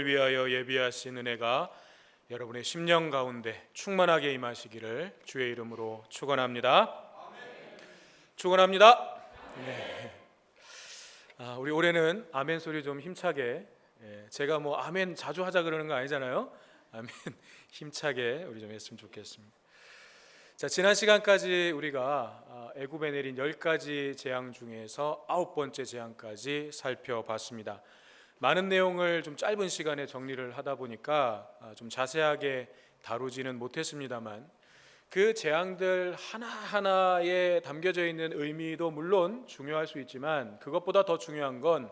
위하여 예비하신 은혜가 여러분의 심령 가운데 충만하게 임하시기를 주의 이름으로 축원합니다. 축원합니다. 네. 우리 올해는 아멘 소리 좀 힘차게. 제가 뭐 아멘 자주 하자 그러는 거 아니잖아요. 아멘 힘차게 우리 좀 했으면 좋겠습니다. 자, 지난 시간까지 우리가 애굽에 내린 10가지 재앙 중에서 9번째 재앙까지 살펴봤습니다. 많은 내용을 좀 짧은 시간에 정리를 하다 보니까 좀 자세하게 다루지는 못했습니다만, 그 재앙들 하나하나에 담겨져 있는 의미도 물론 중요할 수 있지만, 그것보다 더 중요한 건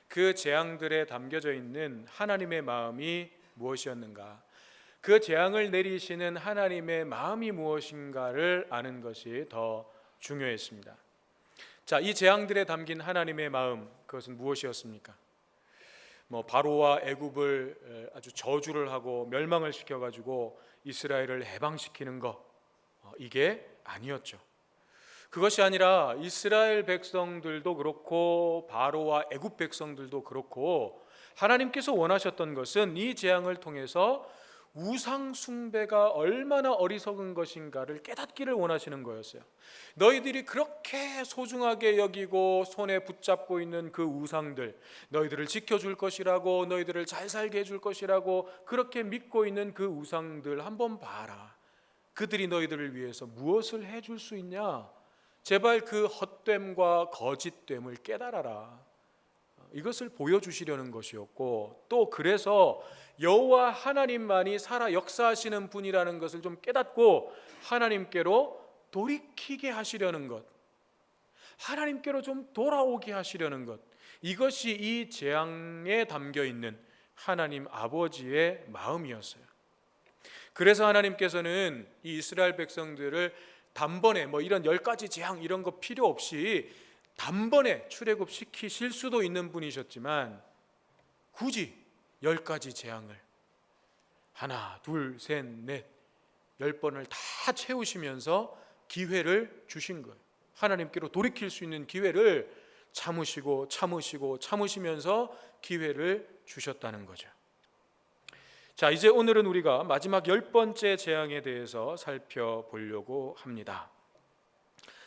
그 재앙들에 담겨져 있는 하나님의 마음이 무엇이었는가, 그 재앙을 내리시는 하나님의 마음이 무엇인가를 아는 것이 더 중요했습니다. 자, 이 재앙들에 담긴 하나님의 마음, 그것은 무엇이었습니까? 바로와 애굽을 아주 저주를 하고 멸망을 시켜가지고 이스라엘을 해방시키는 것, 이게 아니었죠. 그것이 아니라 이스라엘 백성들도 그렇고 바로와 애굽 백성들도 그렇고 하나님께서 원하셨던 것은 이 재앙을 통해서 우상 숭배가 얼마나 어리석은 것인가를 깨닫기를 원하시는 거였어요. 너희들이 그렇게 소중하게 여기고 손에 붙잡고 있는 그 우상들, 너희들을 지켜줄 것이라고, 너희들을 잘 살게 해줄 것이라고 그렇게 믿고 있는 그 우상들 한번 봐라. 그들이 너희들을 위해서 무엇을 해줄 수 있냐? 제발 그 헛됨과 거짓됨을 깨달아라. 이것을 보여주시려는 것이었고, 또 그래서 여호와 하나님만이 살아 역사하시는 분이라는 것을 좀 깨닫고 하나님께로 돌이키게 하시려는 것, 하나님께로 좀 돌아오게 하시려는 것, 이것이 이 재앙에 담겨 있는 하나님 아버지의 마음이었어요. 그래서 하나님께서는 이 이스라엘 백성들을 단번에 이런 10가지 재앙 이런 거 필요 없이 단번에 출애굽시키실 수도 있는 분이셨지만, 굳이 10가지 재앙을 하나, 둘, 셋, 넷, 10번을 다 채우시면서 기회를 주신 거예요. 하나님께로 돌이킬 수 있는 기회를 참으시면서 기회를 주셨다는 거죠. 자, 이제 오늘은 우리가 마지막 10번째 재앙에 대해서 살펴보려고 합니다.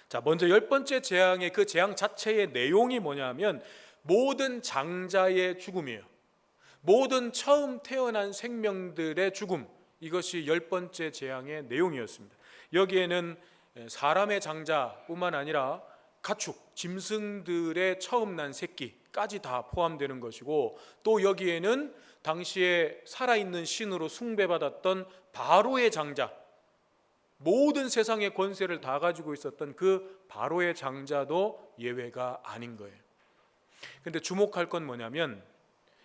자, 먼저 10번째 재앙의 그 재앙 자체의 내용이 뭐냐면 모든 장자의 죽음이에요. 모든 처음 태어난 생명들의 죽음, 이것이 10번째 재앙의 내용이었습니다. 여기에는 사람의 장자뿐만 아니라 가축, 짐승들의 처음 난 새끼까지 다 포함되는 것이고, 또 여기에는 당시에 살아있는 신으로 숭배받았던 바로의 장자, 모든 세상의 권세를 다 가지고 있었던 그 바로의 장자도 예외가 아닌 거예요. 그런데 주목할 건 뭐냐면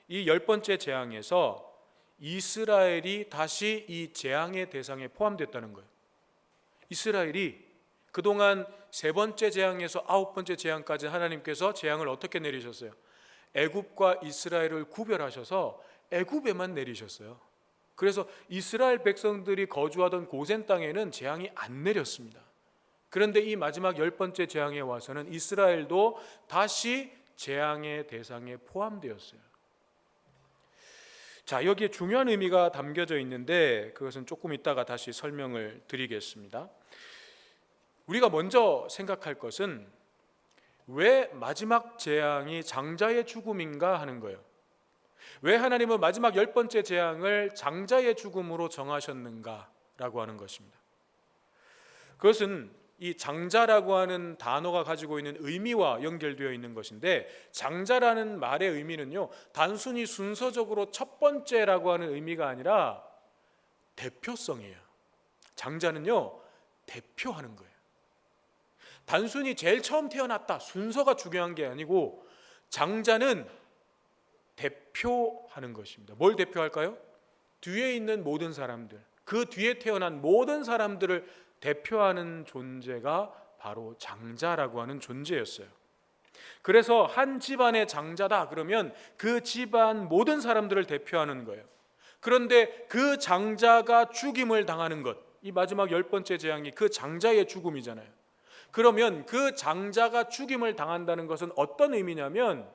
이 10번째 재앙에서 이스라엘이 다시 이 재앙의 대상에 포함됐다는 거예요. 이스라엘이 그동안 3번째 재앙에서 9번째 재앙까지 하나님께서 재앙을 어떻게 내리셨어요? 애굽과 이스라엘을 구별하셔서 애굽에만 내리셨어요. 그래서 이스라엘 백성들이 거주하던 고센 땅에는 재앙이 안 내렸습니다. 그런데 이 마지막 10번째 재앙에 와서는 이스라엘도 다시 재앙의 대상에 포함되었어요. 자, 여기에 중요한 의미가 담겨져 있는데 그것은 조금 이따가 다시 설명을 드리겠습니다. 우리가 먼저 생각할 것은 왜 마지막 재앙이 장자의 죽음인가 하는 거예요. 왜 하나님은 마지막 10번째 재앙을 장자의 죽음으로 정하셨는가라고 하는 것입니다. 그것은 이 장자라고 하는 단어가 가지고 있는 의미와 연결되어 있는 것인데, 장자라는 말의 의미는요, 단순히 순서적으로 첫 번째라고 하는 의미가 아니라 대표성이에요. 장자는요, 대표하는 거예요. 단순히 제일 처음 태어났다, 순서가 중요한 게 아니고 장자는 대표하는 것입니다. 뭘 대표할까요? 뒤에 있는 모든 사람들, 그 뒤에 태어난 모든 사람들을 대표하는 존재가 바로 장자라고 하는 존재였어요. 그래서 한 집안의 장자다 그러면 그 집안 모든 사람들을 대표하는 거예요. 그런데 그 장자가 죽임을 당하는 것, 이 마지막 10번째 재앙이 그 장자의 죽음이잖아요. 그러면 그 장자가 죽임을 당한다는 것은 어떤 의미냐면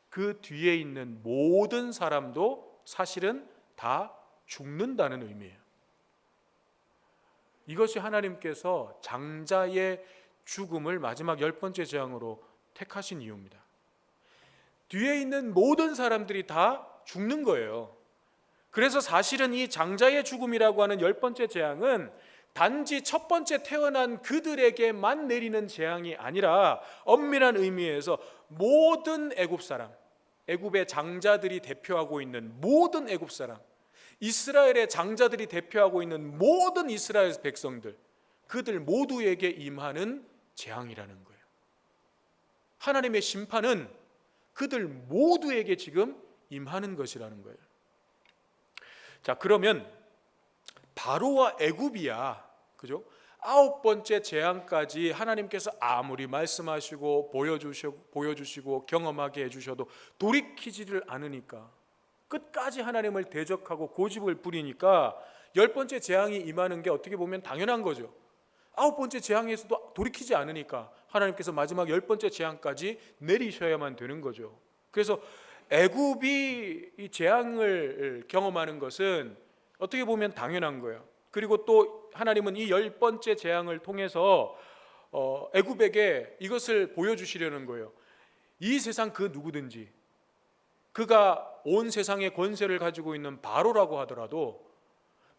그 뒤에 있는 모든 사람도 사실은 다 죽는다는 의미예요. 이것이 하나님께서 장자의 죽음을 마지막 10번째 재앙으로 택하신 이유입니다. 뒤에 있는 모든 사람들이 다 죽는 거예요. 그래서 사실은 이 장자의 죽음이라고 하는 10번째 재앙은 단지 첫 번째 태어난 그들에게만 내리는 재앙이 아니라 엄밀한 의미에서 모든 애굽 사람, 애굽의 장자들이 대표하고 있는 모든 애굽 사람, 이스라엘의 장자들이 대표하고 있는 모든 이스라엘 백성들, 그들 모두에게 임하는 재앙이라는 거예요. 하나님의 심판은 그들 모두에게 지금 임하는 것이라는 거예요. 자, 그러면 바로와 애굽이야, 그죠? 9번째 재앙까지 하나님께서 아무리 말씀하시고 보여주시고 경험하게 해주셔도 돌이키지를 않으니까, 끝까지 하나님을 대적하고 고집을 부리니까 10번째 재앙이 임하는 게 어떻게 보면 당연한 거죠. 9번째 재앙에서도 돌이키지 않으니까 하나님께서 마지막 10번째 재앙까지 내리셔야만 되는 거죠. 그래서 애굽이 이 재앙을 경험하는 것은 어떻게 보면 당연한 거예요. 그리고 또 하나님은 이 10번째 재앙을 통해서 애굽에게 이것을 보여주시려는 거예요. 이 세상 그 누구든지, 그가 온 세상의 권세를 가지고 있는 바로라고 하더라도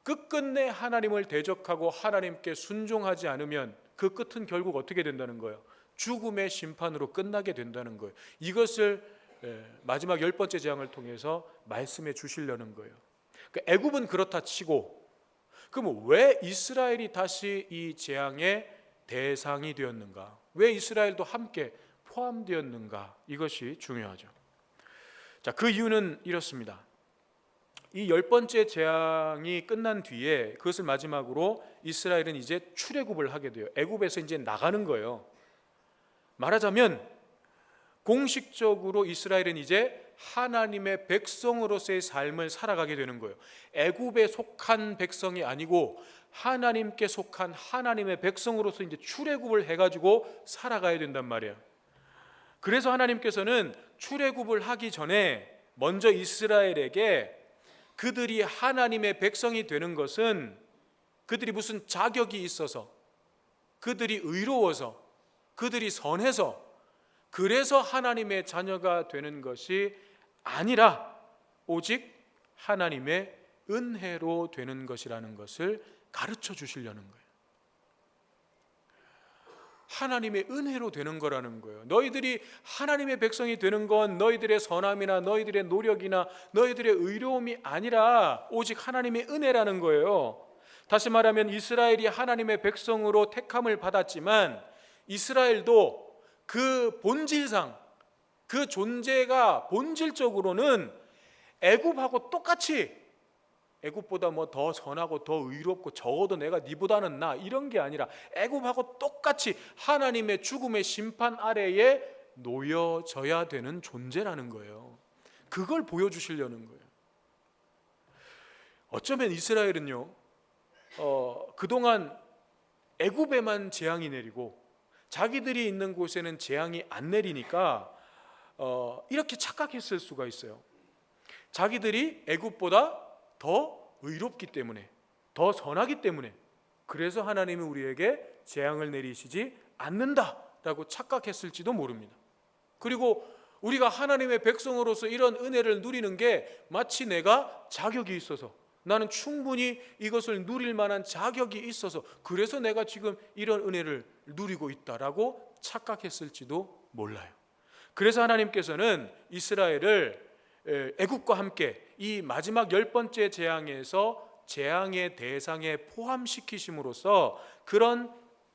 끝끝내 하나님을 대적하고 하나님께 순종하지 않으면 그 끝은 결국 어떻게 된다는 거예요? 죽음의 심판으로 끝나게 된다는 거예요. 이것을 마지막 10번째 재앙을 통해서 말씀해 주시려는 거예요. 애굽은 그렇다 치고, 그럼 왜 이스라엘이 다시 이 재앙의 대상이 되었는가? 왜 이스라엘도 함께 포함되었는가? 이것이 중요하죠. 자, 그 이유는 이렇습니다. 이 10번째 재앙이 끝난 뒤에 그것을 마지막으로 이스라엘은 이제 출애굽을 하게 돼요. 애굽에서 이제 나가는 거예요. 말하자면 공식적으로 이스라엘은 이제 하나님의 백성으로서의 삶을 살아가게 되는 거예요. 애굽에 속한 백성이 아니고 하나님께 속한 하나님의 백성으로서 이제 출애굽을 해가지고 살아가야 된단 말이에요. 그래서 하나님께서는 출애굽을 하기 전에 먼저 이스라엘에게 그들이 하나님의 백성이 되는 것은 그들이 무슨 자격이 있어서, 그들이 의로워서, 그들이 선해서, 그래서 하나님의 자녀가 되는 것이 아니라 오직 하나님의 은혜로 되는 것이라는 것을 가르쳐 주시려는 거예요. 하나님의 은혜로 되는 거라는 거예요. 너희들이 하나님의 백성이 되는 건 너희들의 선함이나 너희들의 노력이나 너희들의 의로움이 아니라 오직 하나님의 은혜라는 거예요. 다시 말하면 이스라엘이 하나님의 백성으로 택함을 받았지만 이스라엘도 그 본질상, 그 존재가 본질적으로는 애굽하고 똑같이, 애굽보다 뭐 더 선하고 더 의롭고 적어도 내가 네보다는 나, 이런 게 아니라 애굽하고 똑같이 하나님의 죽음의 심판 아래에 놓여져야 되는 존재라는 거예요. 그걸 보여주시려는 거예요. 어쩌면 이스라엘은요, 그동안 애굽에만 재앙이 내리고 자기들이 있는 곳에는 재앙이 안 내리니까 이렇게 착각했을 수가 있어요. 자기들이 애굽보다 더 의롭기 때문에, 더 선하기 때문에, 그래서 하나님이 우리에게 재앙을 내리시지 않는다라고 착각했을지도 모릅니다. 그리고 우리가 하나님의 백성으로서 이런 은혜를 누리는 게 마치 내가 자격이 있어서, 나는 충분히 이것을 누릴 만한 자격이 있어서 그래서 내가 지금 이런 은혜를 누리고 있다라고 착각했을지도 몰라요. 그래서 하나님께서는 이스라엘을 애굽과 함께 이 마지막 10번째 재앙에서 재앙의 대상에 포함시키심으로써 그런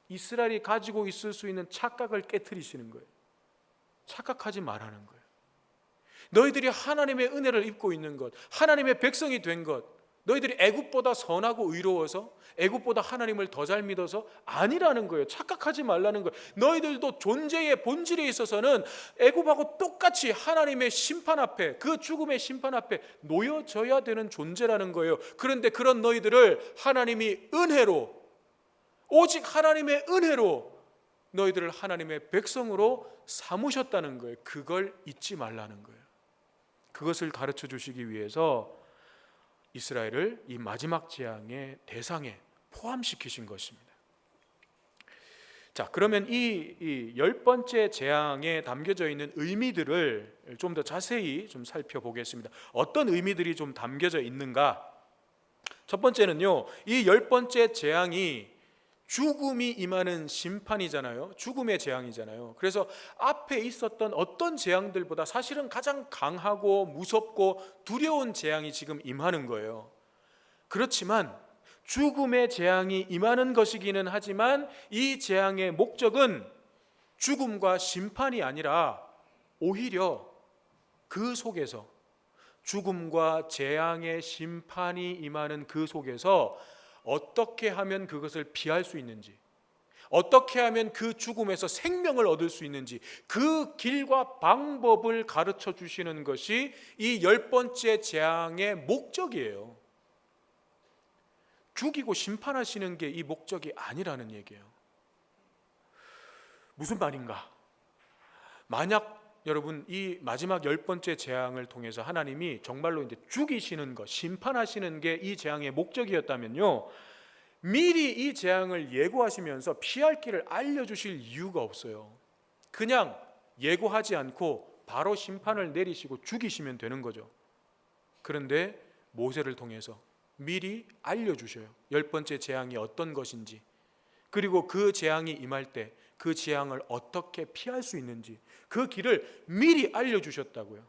이스라엘이 가지고 있을 수 있는 착각을 깨트리시는 거예요. 착각하지 말라는 거예요. 너희들이 하나님의 은혜를 입고 있는 것, 하나님의 백성이 된 것, 너희들이 애굽보다 선하고 의로워서, 애굽보다 하나님을 더 잘 믿어서 아니라는 거예요. 착각하지 말라는 거예요. 너희들도 존재의 본질에 있어서는 애굽하고 똑같이 하나님의 심판 앞에, 그 죽음의 심판 앞에 놓여져야 되는 존재라는 거예요. 그런데 그런 너희들을 하나님이 은혜로, 오직 하나님의 은혜로 너희들을 하나님의 백성으로 삼으셨다는 거예요. 그걸 잊지 말라는 거예요. 그것을 가르쳐 주시기 위해서 이스라엘을 이 마지막 재앙의 대상에 포함시키신 것입니다. 자, 그러면 이 10번째 재앙에 담겨져 있는 의미들을 좀 더 자세히 좀 살펴보겠습니다. 어떤 의미들이 좀 담겨져 있는가? 첫 번째는요, 이 10번째 재앙이 죽음이 임하는 심판이잖아요. 죽음의 재앙이잖아요. 그래서 앞에 있었던 어떤 재앙들보다 사실은 가장 강하고 무섭고 두려운 재앙이 지금 임하는 거예요. 그렇지만 죽음의 재앙이 임하는 것이기는 하지만 이 재앙의 목적은 죽음과 심판이 아니라 오히려 그 속에서, 죽음과 재앙의 심판이 임하는 그 속에서 어떻게 하면 그것을 피할 수 있는지, 어떻게 하면 그 죽음에서 생명을 얻을 수 있는지 그 길과 방법을 가르쳐 주시는 것이 이 10번째 재앙의 목적이에요. 죽이고 심판하시는 게 이 목적이 아니라는 얘기예요. 무슨 말인가? 만약 여러분 이 마지막 10번째 재앙을 통해서 하나님이 정말로 이제 죽이시는 것, 심판하시는 게 이 재앙의 목적이었다면요, 미리 이 재앙을 예고하시면서 피할 길을 알려주실 이유가 없어요. 그냥 예고하지 않고 바로 심판을 내리시고 죽이시면 되는 거죠. 그런데 모세를 통해서 미리 알려주셔요. 10번째 재앙이 어떤 것인지, 그리고 그 재앙이 임할 때 그 재앙을 어떻게 피할 수 있는지 그 길을 미리 알려주셨다고요.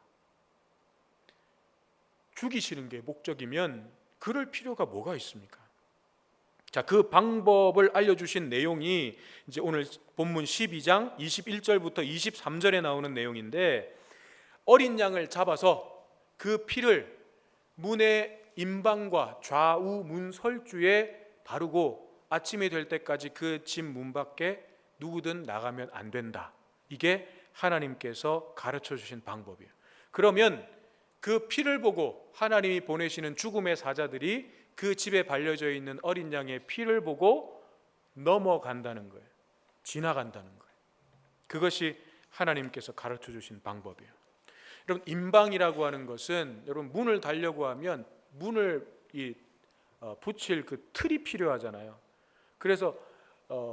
죽이시는 게 목적이면 그럴 필요가 뭐가 있습니까? 자, 그 방법을 알려주신 내용이 이제 오늘 본문 12장 21절부터 23절에 나오는 내용인데, 어린 양을 잡아서 그 피를 문의 임방과 좌우 문 설주에 바르고 아침이 될 때까지 그 집 문 밖에 누구든 나가면 안 된다. 이게 하나님께서 가르쳐 주신 방법이에요. 그러면 그 피를 보고 하나님이 보내시는 죽음의 사자들이 그 집에 발려져 있는 어린 양의 피를 보고 넘어간다는 거예요. 지나간다는 거예요. 그것이 하나님께서 가르쳐 주신 방법이에요. 여러분, 임방이라고 하는 것은, 여러분 문을 달려고 하면 문을 붙일 그 틀이 필요하잖아요. 그래서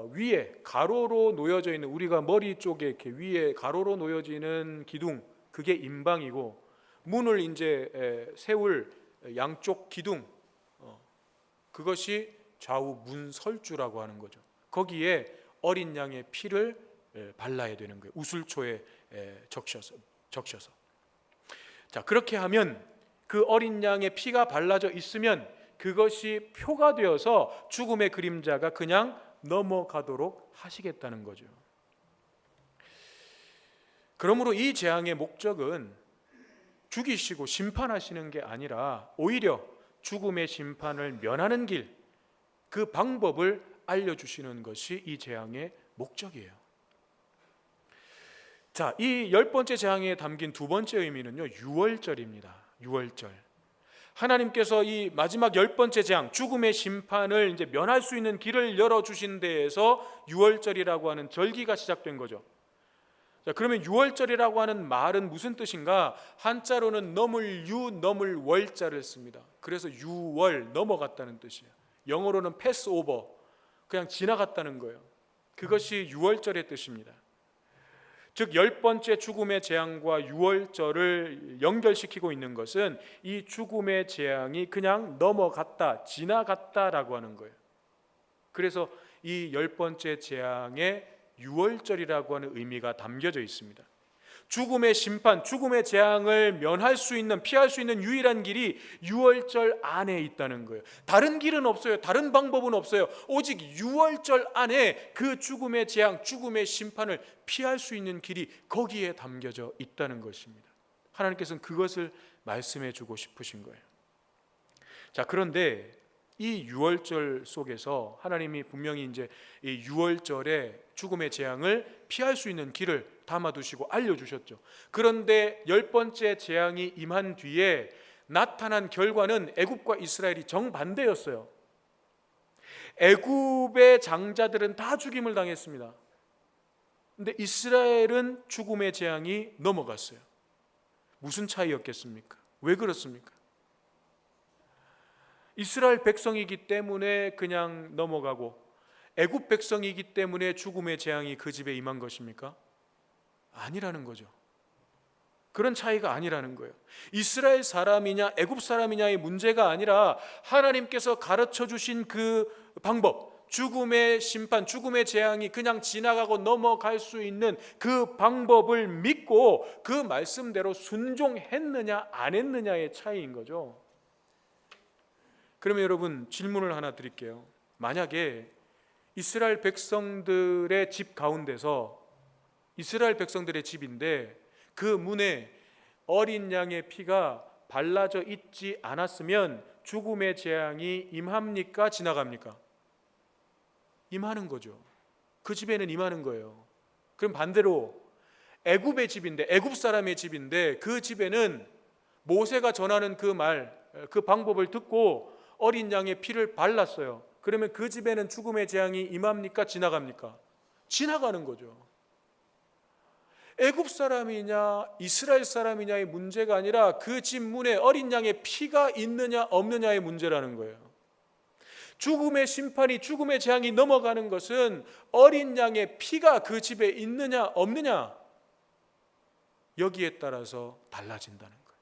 위에 가로로 놓여져 있는, 우리가 머리 쪽에 이렇게 위에 가로로 놓여지는 기둥, 그게 임방이고, 문을 이제 세울 양쪽 기둥, 그것이 좌우 문설주라고 하는 거죠. 거기에 어린 양의 피를 발라야 되는 거예요. 우슬초에 적셔서. 자, 그렇게 하면 그 어린 양의 피가 발라져 있으면 그것이 표가 되어서 죽음의 그림자가 그냥 넘어가도록 하시겠다는 거죠. 그러므로 이 재앙의 목적은 죽이시고 심판하시는 게 아니라 오히려 죽음의 심판을 면하는 길, 그 방법을 알려주시는 것이 이 재앙의 목적이에요. 자, 이 10번째 재앙에 담긴 두 번째 의미는요, 유월절입니다. 유월절. 하나님께서 이 마지막 10번째 재앙, 죽음의 심판을 이제 면할 수 있는 길을 열어주신 데에서 유월절이라고 하는 절기가 시작된 거죠. 자, 그러면 유월절이라고 하는 말은 무슨 뜻인가? 한자로는 넘을 유, 넘을 월자를 씁니다. 그래서 유월, 넘어갔다는 뜻이에요. 영어로는 패스 오버, 그냥 지나갔다는 거예요. 그것이 유월절의 뜻입니다. 즉 10번째 죽음의 재앙과 유월절을 연결시키고 있는 것은 이 죽음의 재앙이 그냥 넘어갔다, 지나갔다라고 하는 거예요. 그래서 이 10번째 재앙에 유월절이라고 하는 의미가 담겨져 있습니다. 죽음의 심판, 죽음의 재앙을 면할 수 있는, 피할 수 있는 유일한 길이 유월절 안에 있다는 거예요. 다른 길은 없어요. 다른 방법은 없어요. 오직 유월절 안에 그 죽음의 재앙, 죽음의 심판을 피할 수 있는 길이 거기에 담겨져 있다는 것입니다. 하나님께서는 그것을 말씀해 주고 싶으신 거예요. 자, 그런데 이 유월절 속에서 하나님이 분명히 이제 이 유월절에 죽음의 재앙을 피할 수 있는 길을 담아두시고 알려주셨죠. 그런데 10번째 재앙이 임한 뒤에 나타난 결과는 애굽과 이스라엘이 정반대였어요. 애굽의 장자들은 다 죽임을 당했습니다. 근데 이스라엘은 죽음의 재앙이 넘어갔어요. 무슨 차이였겠습니까? 왜 그렇습니까? 이스라엘 백성이기 때문에 그냥 넘어가고 애굽 백성이기 때문에 죽음의 재앙이 그 집에 임한 것입니까? 아니라는 거죠. 그런 차이가 아니라는 거예요. 이스라엘 사람이냐 애굽 사람이냐의 문제가 아니라 하나님께서 가르쳐 주신 그 방법, 죽음의 심판, 죽음의 재앙이 그냥 지나가고 넘어갈 수 있는 그 방법을 믿고 그 말씀대로 순종했느냐 안 했느냐의 차이인 거죠. 그러면 여러분 질문을 하나 드릴게요. 만약에 이스라엘 백성들의 집 가운데서, 이스라엘 백성들의 집인데 그 문에 어린 양의 피가 발라져 있지 않았으면 죽음의 재앙이 임합니까? 지나갑니까? 임하는 거죠. 그 집에는 임하는 거예요. 그럼 반대로 애굽의 집인데, 애굽 사람의 집인데 그 집에는 모세가 전하는 그 말, 그 방법을 듣고 어린 양의 피를 발랐어요. 그러면 그 집에는 죽음의 재앙이 임합니까? 지나갑니까? 지나가는 거죠. 애굽 사람이냐 이스라엘 사람이냐의 문제가 아니라 그 집 문에 어린 양의 피가 있느냐 없느냐의 문제라는 거예요. 죽음의 심판이, 죽음의 재앙이 넘어가는 것은 어린 양의 피가 그 집에 있느냐 없느냐, 여기에 따라서 달라진다는 거예요.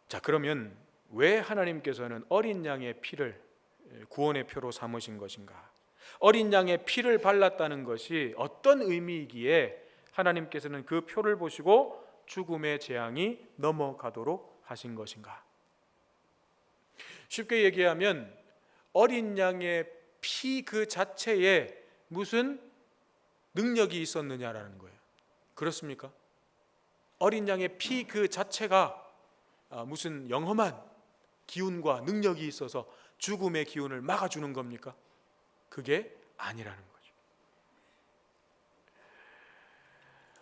자, 그러면 왜 하나님께서는 어린 양의 피를 구원의 표로 삼으신 것인가? 어린 양의 피를 발랐다는 것이 어떤 의미이기에 하나님께서는 그 표를 보시고 죽음의 재앙이 넘어가도록 하신 것인가? 쉽게 얘기하면 어린 양의 피 그 자체에 무슨 능력이 있었느냐라는 거예요. 그렇습니까? 어린 양의 피 그 자체가 무슨 영험한 기운과 능력이 있어서 죽음의 기운을 막아주는 겁니까? 그게 아니라는 거죠.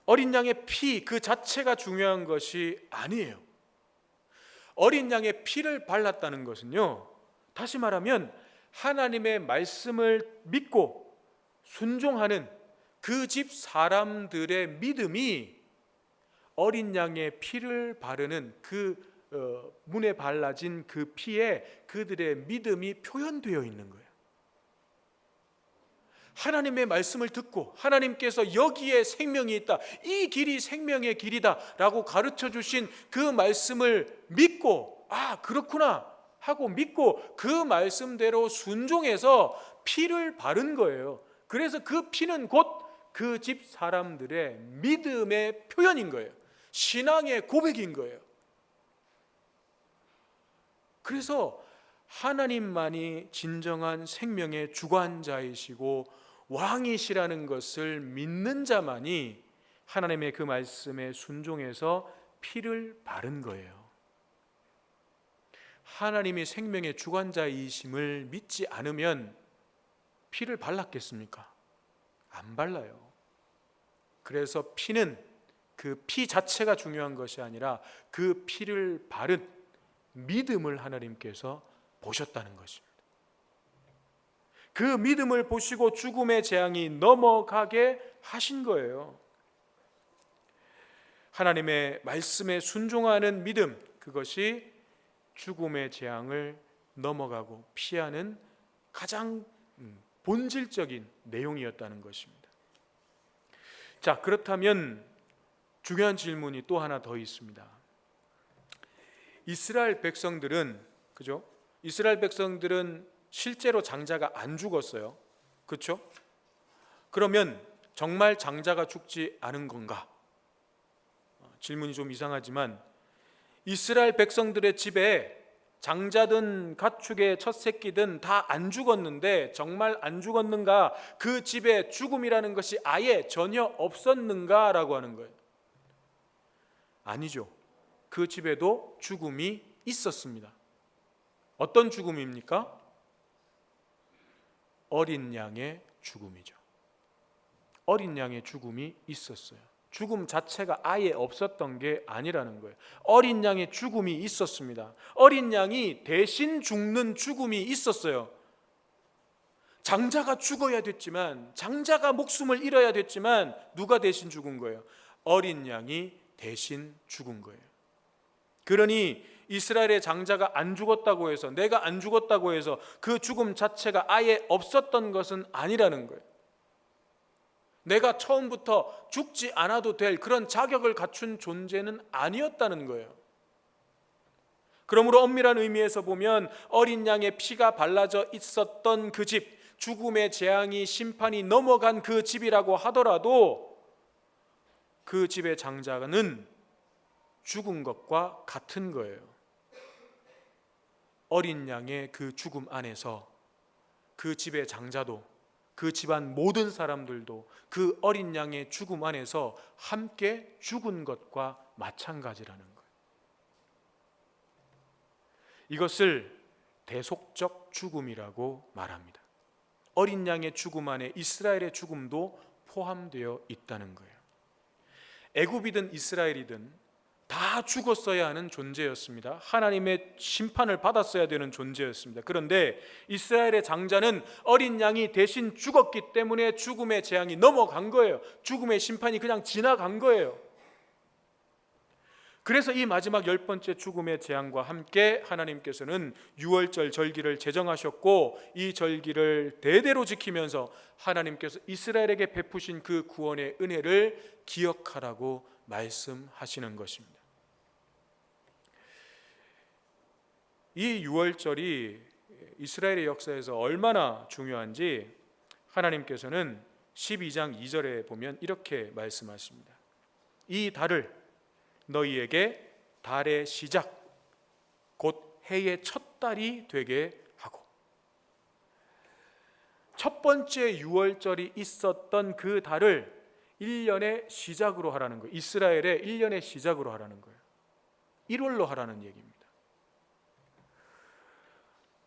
어린 양의 피 그 자체가 중요한 것이 아니에요. 어린 양의 피를 발랐다는 것은요, 다시 말하면 하나님의 말씀을 믿고 순종하는 그 집 사람들의 믿음이 어린 양의 피를 바르는 그 문에 발라진 그 피에 그들의 믿음이 표현되어 있는 거예요. 하나님의 말씀을 듣고 하나님께서 여기에 생명이 있다, 이 길이 생명의 길이다 라고 가르쳐 주신 그 말씀을 믿고, 아 그렇구나 하고 믿고 그 말씀대로 순종해서 피를 바른 거예요. 그래서 그 피는 곧 그 집 사람들의 믿음의 표현인 거예요. 신앙의 고백인 거예요. 그래서 하나님만이 진정한 생명의 주관자이시고 왕이시라는 것을 믿는 자만이 하나님의 그 말씀에 순종해서 피를 바른 거예요. 하나님이 생명의 주관자이심을 믿지 않으면 피를 발랐겠습니까? 안 발라요. 그래서 피는 그 피 자체가 중요한 것이 아니라 그 피를 바른 믿음을 하나님께서 보셨다는 것입니다. 그 믿음을 보시고 죽음의 재앙이 넘어가게 하신 거예요. 하나님의 말씀에 순종하는 믿음, 그것이 죽음의 재앙을 넘어가고 피하는 가장 본질적인 내용이었다는 것입니다. 자, 그렇다면 중요한 질문이 또 하나 더 있습니다. 이스라엘 백성들은, 그죠? 이스라엘 백성들은 실제로 장자가 안 죽었어요. 그렇죠? 그러면 정말 장자가 죽지 않은 건가? 질문이 좀 이상하지만 이스라엘 백성들의 집에 장자든 가축의 첫 새끼든 다 안 죽었는데 정말 안 죽었는가? 그 집에 죽음이라는 것이 아예 전혀 없었는가라고 하는 거예요. 아니죠. 그 집에도 죽음이 있었습니다. 어떤 죽음입니까? 어린 양의 죽음이죠. 어린 양의 죽음이 있었어요. 죽음 자체가 아예 없었던 게 아니라는 거예요. 어린 양의 죽음이 있었습니다. 어린 양이 대신 죽는 죽음이 있었어요. 장자가 죽어야 됐지만, 장자가 목숨을 잃어야 됐지만 누가 대신 죽은 거예요? 어린 양이 대신 죽은 거예요. 그러니 이스라엘의 장자가 안 죽었다고 해서, 내가 안 죽었다고 해서 그 죽음 자체가 아예 없었던 것은 아니라는 거예요. 내가 처음부터 죽지 않아도 될 그런 자격을 갖춘 존재는 아니었다는 거예요. 그러므로 엄밀한 의미에서 보면 어린 양의 피가 발라져 있었던 그 집, 죽음의 재앙이 심판이 넘어간 그 집이라고 하더라도 그 집의 장자는 죽은 것과 같은 거예요. 어린 양의 그 죽음 안에서 그 집의 장자도, 그 집안 모든 사람들도 그 어린 양의 죽음 안에서 함께 죽은 것과 마찬가지라는 거예요. 이것을 대속적 죽음이라고 말합니다. 어린 양의 죽음 안에 이스라엘의 죽음도 포함되어 있다는 거예요. 애굽이든 이스라엘이든 다 죽었어야 하는 존재였습니다. 하나님의 심판을 받았어야 되는 존재였습니다. 그런데 이스라엘의 장자는 어린 양이 대신 죽었기 때문에 죽음의 재앙이 넘어간 거예요. 죽음의 심판이 그냥 지나간 거예요. 그래서 이 마지막 10번째 죽음의 재앙과 함께 하나님께서는 유월절 절기를 제정하셨고, 이 절기를 대대로 지키면서 하나님께서 이스라엘에게 베푸신 그 구원의 은혜를 기억하라고 말씀하시는 것입니다. 이 유월절이 이스라엘의 역사에서 얼마나 중요한지 하나님께서는 12장 2절에 보면 이렇게 말씀하십니다. 이 달을 너희에게 달의 시작, 곧 해의 첫 달이 되게 하고, 첫 번째 유월절이 있었던 그 달을 1년의 시작으로 하라는 거예요. 이스라엘의 1년의 시작으로 하라는 거예요. 1월로 하라는 얘기입니다.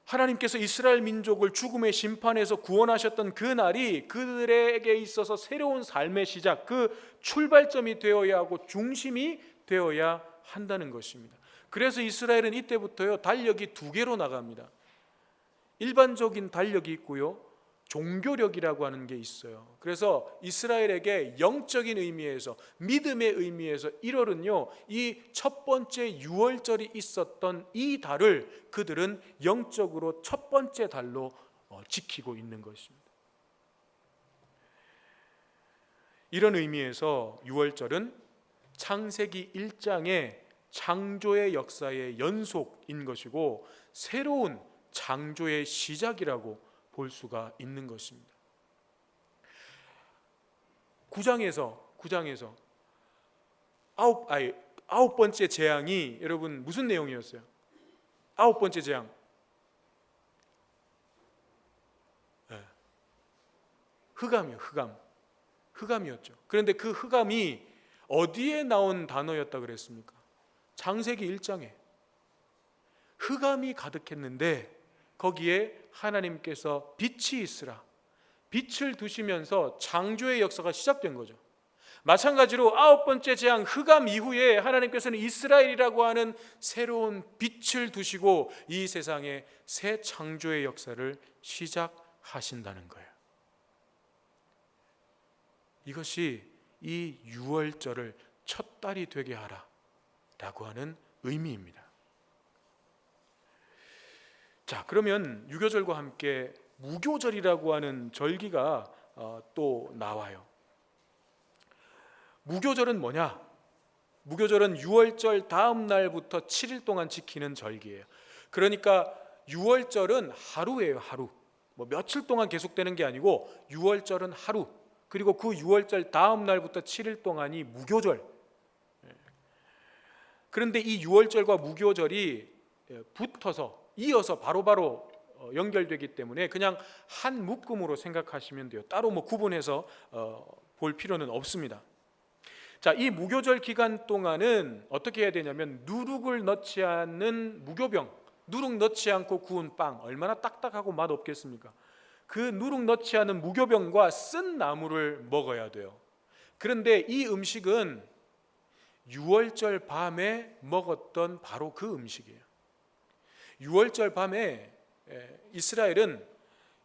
하나님께서 이스라엘 민족을 죽음의 심판에서 구원하셨던 그 날이 그들에게 있어서 새로운 삶의 시작, 그 출발점이 되어야 하고 중심이 되어야 한다는 것입니다. 그래서 이스라엘은 이때부터요 달력이 2개로 나갑니다. 일반적인 달력이 있고요, 종교력이라고 하는 게 있어요. 그래서 이스라엘에게 영적인 의미에서, 믿음의 의미에서 1월은요 이 첫 번째 유월절이 있었던 이 달을 그들은 영적으로 첫 번째 달로 지키고 있는 것입니다. 이런 의미에서 유월절은 창세기 1장의 창조의 역사의 연속인 것이고 새로운 창조의 시작이라고 볼 수가 있는 것입니다. 9장에서 아홉 번째 재앙이 여러분 무슨 내용이었어요? 9번째 재앙, 흑암이었죠. 그런데 그 흑암이 어디에 나온 단어였다 그랬습니까? 창세기 1장에 흑암이 가득했는데 거기에 하나님께서 빛이 있으라, 빛을 두시면서 창조의 역사가 시작된 거죠. 마찬가지로 9번째 재앙 흑암 이후에 하나님께서는 이스라엘이라고 하는 새로운 빛을 두시고 이 세상에 새 창조의 역사를 시작하신다는 거예요. 이것이 이 유월절을 첫 달이 되게 하라 라고 하는 의미입니다. 자, 그러면 유교절과 함께 무교절이라고 하는 절기가 또 나와요. 무교절은 뭐냐? 무교절은 유월절 다음 날부터 7일 동안 지키는 절기예요. 그러니까 유월절은 하루예요, 하루. 뭐 며칠 동안 계속되는 게 아니고 유월절은 하루. 그리고 그 유월절 다음 날부터 7일 동안이 무교절. 그런데 이 유월절과 무교절이 붙어서 이어서 바로바로 연결되기 때문에 그냥 한 묶음으로 생각하시면 돼요. 따로 뭐 구분해서 볼 필요는 없습니다. 자, 이 무교절 기간 동안은 어떻게 해야 되냐면 누룩을 넣지 않는 무교병, 누룩 넣지 않고 구운 빵, 얼마나 딱딱하고 맛없겠습니까? 그 누룩 넣지 않은 무교병과 쓴 나물을 먹어야 돼요. 그런데 이 음식은 유월절 밤에 먹었던 바로 그 음식이에요. 유월절 밤에 이스라엘은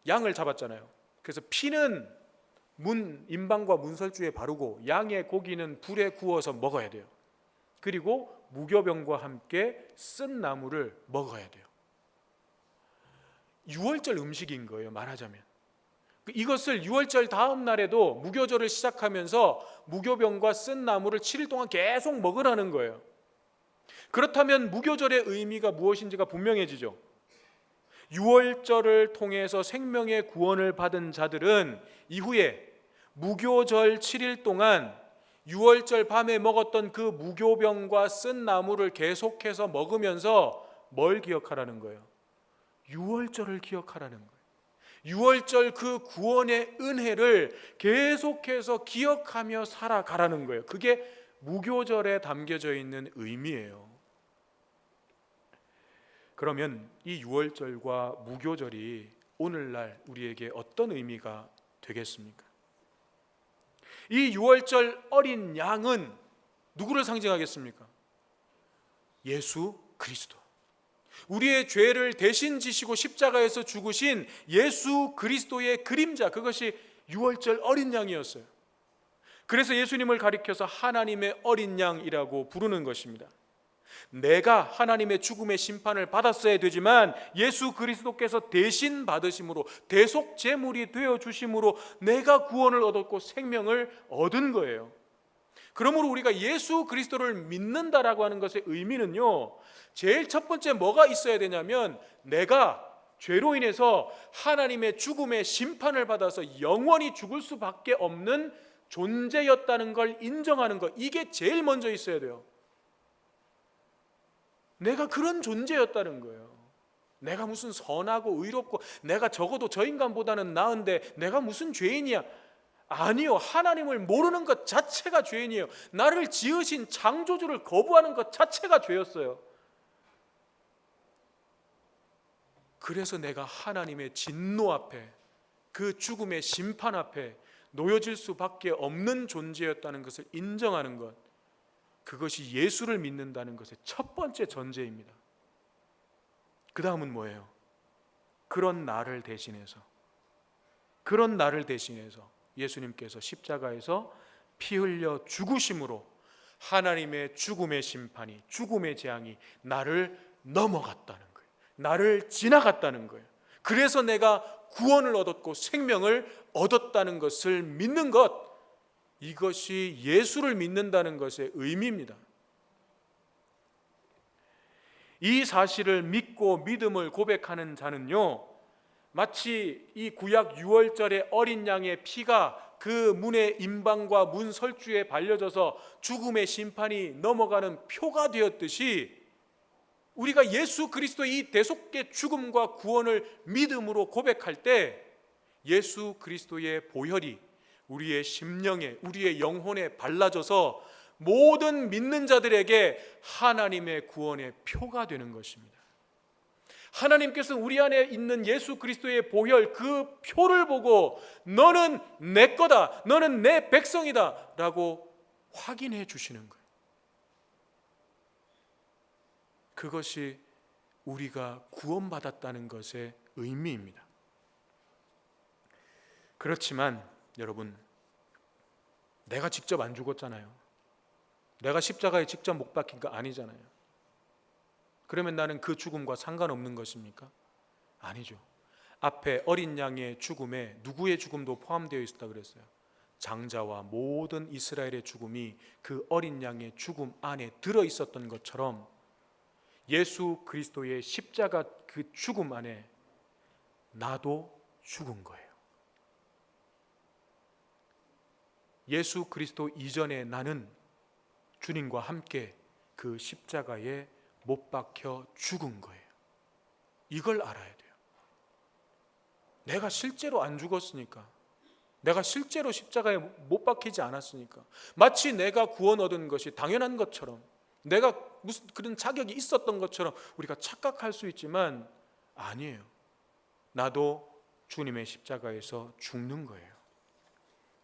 양을 잡았잖아요. 그래서 피는 임방과 문설주에 바르고 양의 고기는 불에 구워서 먹어야 돼요. 그리고 무교병과 함께 쓴 나물을 먹어야 돼요. 유월절 음식인 거예요, 말하자면. 이것을 유월절 다음 날에도 무교절을 시작하면서 무교병과 쓴 나물을 7일 동안 계속 먹으라는 거예요. 그렇다면 무교절의 의미가 무엇인지가 분명해지죠. 유월절을 통해서 생명의 구원을 받은 자들은 이후에 무교절 7일 동안 유월절 밤에 먹었던 그 무교병과 쓴 나물을 계속해서 먹으면서 뭘 기억하라는 거예요? 유월절을 기억하라는 거예요. 유월절 그 구원의 은혜를 계속해서 기억하며 살아가라는 거예요. 그게 무교절에 담겨져 있는 의미예요. 그러면 이 유월절과 무교절이 오늘날 우리에게 어떤 의미가 되겠습니까? 이 유월절 어린 양은 누구를 상징하겠습니까? 예수 그리스도. 우리의 죄를 대신 지시고 십자가에서 죽으신 예수 그리스도의 그림자, 그것이 유월절 어린 양이었어요. 그래서 예수님을 가리켜서 하나님의 어린 양이라고 부르는 것입니다. 내가 하나님의 죽음의 심판을 받았어야 되지만 예수 그리스도께서 대신 받으심으로, 대속 제물이 되어 주심으로 내가 구원을 얻었고 생명을 얻은 거예요. 그러므로 우리가 예수 그리스도를 믿는다라고 하는 것의 의미는요, 제일 첫 번째 뭐가 있어야 되냐면 내가 죄로 인해서 하나님의 죽음의 심판을 받아서 영원히 죽을 수밖에 없는 존재였다는 걸 인정하는 것, 이게 제일 먼저 있어야 돼요. 내가 그런 존재였다는 거예요. 내가 무슨 선하고 의롭고 내가 적어도 저 인간보다는 나은데 내가 무슨 죄인이야? 아니요, 하나님을 모르는 것 자체가 죄인이에요. 나를 지으신 창조주를 거부하는 것 자체가 죄였어요. 그래서 내가 하나님의 진노 앞에, 그 죽음의 심판 앞에 놓여질 수밖에 없는 존재였다는 것을 인정하는 것, 그것이 예수를 믿는다는 것의 첫 번째 전제입니다. 그 다음은 뭐예요? 그런 나를 대신해서 예수님께서 십자가에서 피 흘려 죽으심으로 하나님의 죽음의 심판이, 죽음의 재앙이 나를 넘어갔다는 거예요. 나를 지나갔다는 거예요. 그래서 내가 구원을 얻었고 생명을 얻었다는 것을 믿는 것, 이것이 예수를 믿는다는 것의 의미입니다. 이 사실을 믿고 믿음을 고백하는 자는요, 마치 이 구약 유월절의 어린 양의 피가 그 문의 임방과 문 설주에 발려져서 죽음의 심판이 넘어가는 표가 되었듯이, 우리가 예수 그리스도의 이 대속의 죽음과 구원을 믿음으로 고백할 때 예수 그리스도의 보혈이 우리의 심령에, 우리의 영혼에 발라져서 모든 믿는 자들에게 하나님의 구원의 표가 되는 것입니다. 하나님께서 우리 안에 있는 예수 그리스도의 보혈, 그 표를 보고 너는 내 거다, 너는 내 백성이다 라고 확인해 주시는 거예요. 그것이 우리가 구원받았다는 것의 의미입니다. 그렇지만 여러분, 내가 직접 안 죽었잖아요. 내가 십자가에 직접 못 박힌 거 아니잖아요. 그러면 나는 그 죽음과 상관없는 것입니까? 아니죠. 앞에 어린 양의 죽음에 누구의 죽음도 포함되어 있었다 그랬어요. 장자와 모든 이스라엘의 죽음이 그 어린 양의 죽음 안에 들어 있었던 것처럼 예수 그리스도의 십자가 그 죽음 안에 나도 죽은 거예요. 예수 그리스도 이전에 나는 주님과 함께 그 십자가에 못 박혀 죽은 거예요. 이걸 알아야 돼요. 내가 실제로 안 죽었으니까, 내가 실제로 십자가에 못 박히지 않았으니까, 마치 내가 구원 얻은 것이 당연한 것처럼, 내가 무슨 그런 자격이 있었던 것처럼 우리가 착각할 수 있지만 아니에요. 나도 주님의 십자가에서 죽는 거예요.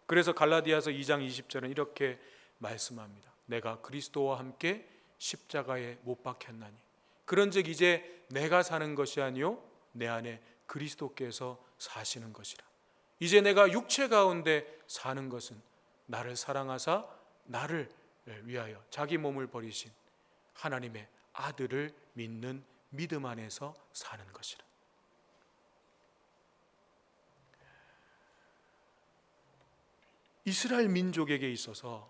그래서 갈라디아서 2장 20절은 이렇게 말씀합니다. 내가 그리스도와 함께 십자가에 못 박혔나니 그런즉 이제 내가 사는 것이 아니요 내 안에 그리스도께서 사시는 것이라. 이제 내가 육체 가운데 사는 것은 나를 사랑하사 나를 위하여 자기 몸을 버리신 하나님의 아들을 믿는 믿음 안에서 사는 것이라. 이스라엘 민족에게 있어서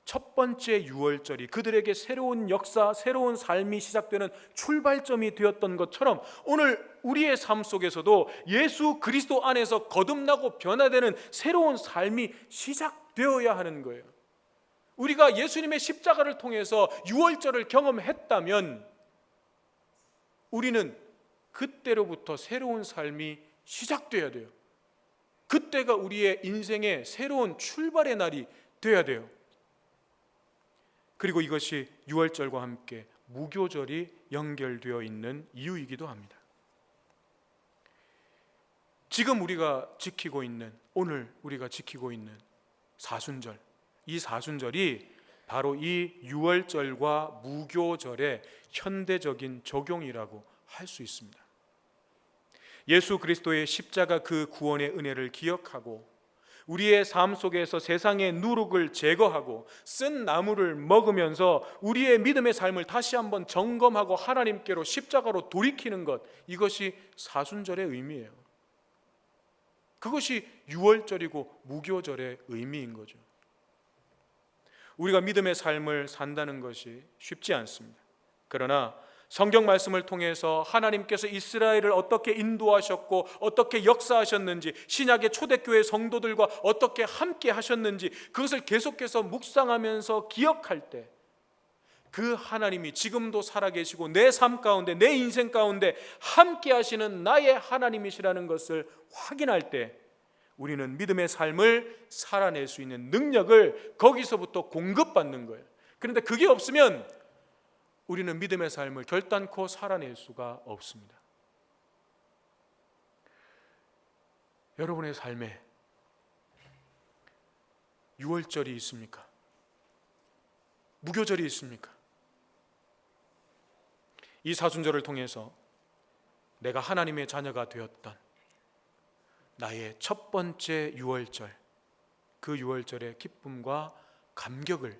첫 번째 유월절이 그들에게 새로운 역사, 새로운 삶이 시작되는 출발점이 되었던 것처럼 오늘 우리의 삶 속에서도 예수 그리스도 안에서 거듭나고 변화되는 새로운 삶이 시작되어야 하는 거예요. 우리가 예수님의 십자가를 통해서 유월절을 경험했다면 우리는 그때로부터 새로운 삶이 시작되어야 돼요. 그때가 우리의 인생의 새로운 출발의 날이 되어야 돼요. 그리고 이것이 유월절과 함께 무교절이 연결되어 있는 이유이기도 합니다. 지금 우리가 지키고 있는, 오늘 우리가 지키고 있는 사순절, 이 사순절이 바로 이 유월절과 무교절의 현대적인 적용이라고 할 수 있습니다. 예수 그리스도의 십자가 그 구원의 은혜를 기억하고 우리의 삶 속에서 세상의 누룩을 제거하고 쓴 나무를 먹으면서 우리의 믿음의 삶을 다시 한번 점검하고 하나님께로 십자가로 돌이키는 것, 이것이 사순절의 의미예요. 그것이 유월절이고 무교절의 의미인 거죠. 우리가 믿음의 삶을 산다는 것이 쉽지 않습니다. 그러나 성경 말씀을 통해서 하나님께서 이스라엘을 어떻게 인도하셨고 어떻게 역사하셨는지, 신약의 초대교회 성도들과 어떻게 함께 하셨는지, 그것을 계속해서 묵상하면서 기억할 때 그 하나님이 지금도 살아계시고 내 삶 가운데, 내 인생 가운데 함께 하시는 나의 하나님이시라는 것을 확인할 때 우리는 믿음의 삶을 살아낼 수 있는 능력을 거기서부터 공급받는 거예요. 그런데 그게 없으면 우리는 믿음의 삶을 결단코 살아낼 수가 없습니다. 여러분의 삶에 유월절이 있습니까? 무교절이 있습니까? 이 사순절을 통해서 내가 하나님의 자녀가 되었던 나의 첫 번째 유월절, 그 유월절의 기쁨과 감격을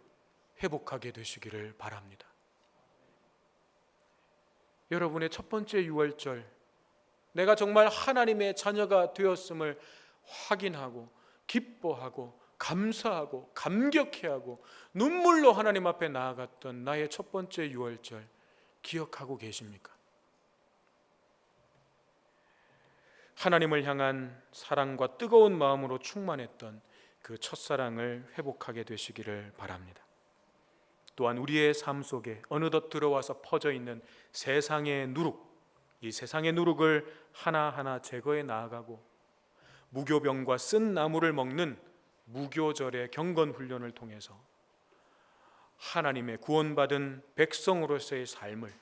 회복하게 되시기를 바랍니다. 여러분의 첫 번째 유월절, 내가 정말 하나님의 자녀가 되었음을 확인하고 기뻐하고 감사하고 감격해하고 눈물로 하나님 앞에 나아갔던 나의 첫 번째 유월절 기억하고 계십니까? 하나님을 향한 사랑과 뜨거운 마음으로 충만했던 그 첫사랑을 회복하게 되시기를 바랍니다. 또한 우리의 삶 속에 어느덧 들어와서 퍼져 있는 세상의 누룩, 이 세상의 누룩을 하나하나 제거해 나아가고 무교병과 쓴 나무를 먹는 무교절의 경건 훈련을 통해서 하나님의 구원받은 백성으로서의 삶을,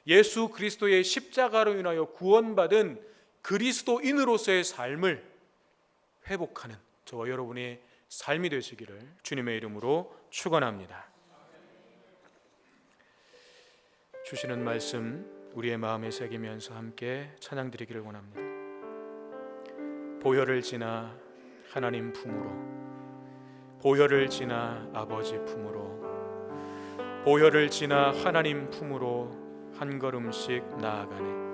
예수 그리스도의 십자가로 인하여 구원받은 그리스도인으로서의 삶을 회복하는 저와 여러분의 삶이 되시기를 주님의 이름으로 축원합니다. 주시는 말씀 우리의 마음에 새기면서 함께 찬양 드리기를 원합니다. 보혈을 지나 하나님 품으로, 보혈을 지나 아버지 품으로, 보혈을 지나 하나님 품으로 한 걸음씩 나아가네.